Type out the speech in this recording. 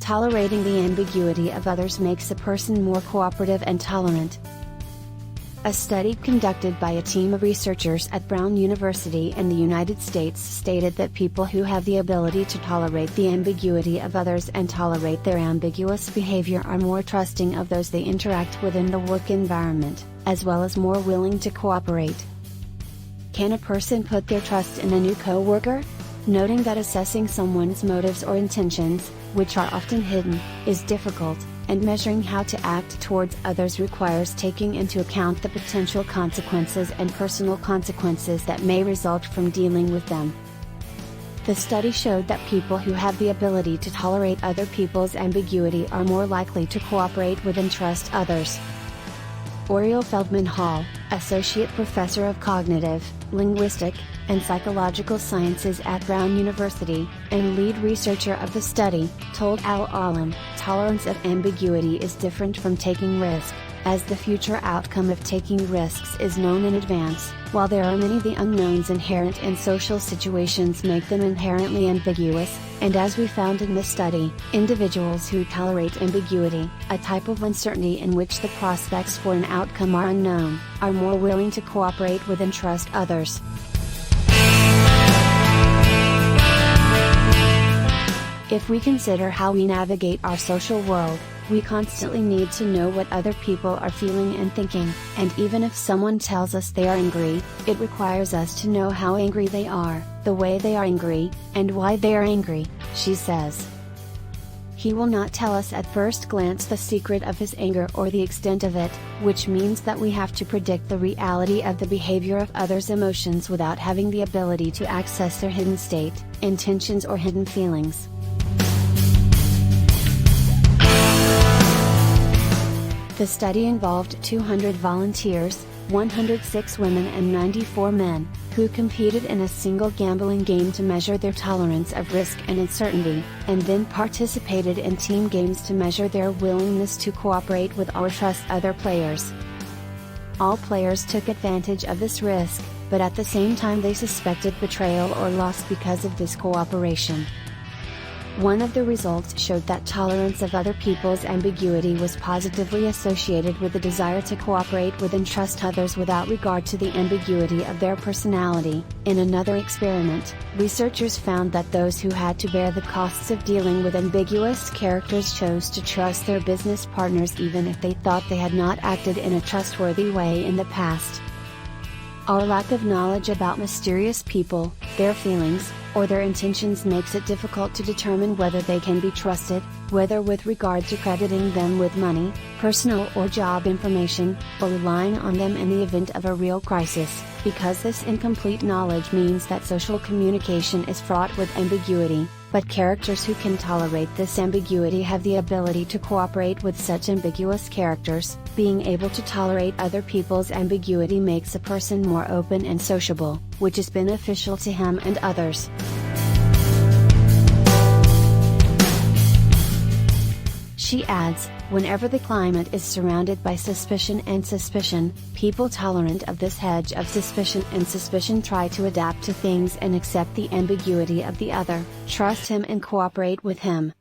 Tolerating the ambiguity of others makes a person more cooperative and tolerant. A study conducted by a team of researchers at Brown University in the United States stated that people who have the ability to tolerate the ambiguity of others and tolerate their ambiguous behavior are more trusting of those they interact with in the work environment, as well as more willing to cooperate. Can a person put their trust in a new coworker? Noting that assessing someone's motives or intentions, which are often hidden, is difficult, and measuring how to act towards others requires taking into account the potential consequences and personal consequences that may result from dealing with them. The study showed that people who have the ability to tolerate other people's ambiguity are more likely to cooperate with and trust others. Oriel Feldman Hall, Associate Professor of Cognitive, Linguistic, and Psychological Sciences at Brown University, and lead researcher of the study, told Al-Alam, tolerance of ambiguity is different from taking risk, as the future outcome of taking risks is known in advance, while there are many the unknowns inherent in social situations make them inherently ambiguous, and as we found in this study, individuals who tolerate ambiguity, a type of uncertainty in which the prospects for an outcome are unknown, are more willing to cooperate with and trust others. If we consider how we navigate our social world, we constantly need to know what other people are feeling and thinking, and even if someone tells us they are angry, it requires us to know how angry they are, the way they are angry, and why they are angry, she says. He will not tell us at first glance the secret of his anger or the extent of it, which means that we have to predict the reality of the behavior of others' emotions without having the ability to access their hidden state, intentions or hidden feelings. The study involved 200 volunteers, 106 women and 94 men, who competed in a single gambling game to measure their tolerance of risk and uncertainty, and then participated in team games to measure their willingness to cooperate with or trust other players. All players took advantage of this risk, but at the same time they suspected betrayal or loss because of this cooperation. One of the results showed that tolerance of other people's ambiguity was positively associated with the desire to cooperate with and trust others without regard to the ambiguity of their personality. In another experiment, researchers found that those who had to bear the costs of dealing with ambiguous characters chose to trust their business partners even if they thought they had not acted in a trustworthy way in the past. Our lack of knowledge about mysterious people, their feelings, or their intentions makes it difficult to determine whether they can be trusted, whether with regard to crediting them with money, personal or job information, or relying on them in the event of a real crisis, because this incomplete knowledge means that social communication is fraught with ambiguity, but characters who can tolerate this ambiguity have the ability to cooperate with such ambiguous characters. Being able to tolerate other people's ambiguity makes a person more open and sociable, which is beneficial to him and others. She adds, whenever the climate is surrounded by suspicion and suspicion, people tolerant of this hedge of suspicion and suspicion try to adapt to things and accept the ambiguity of the other, trust him and cooperate with him.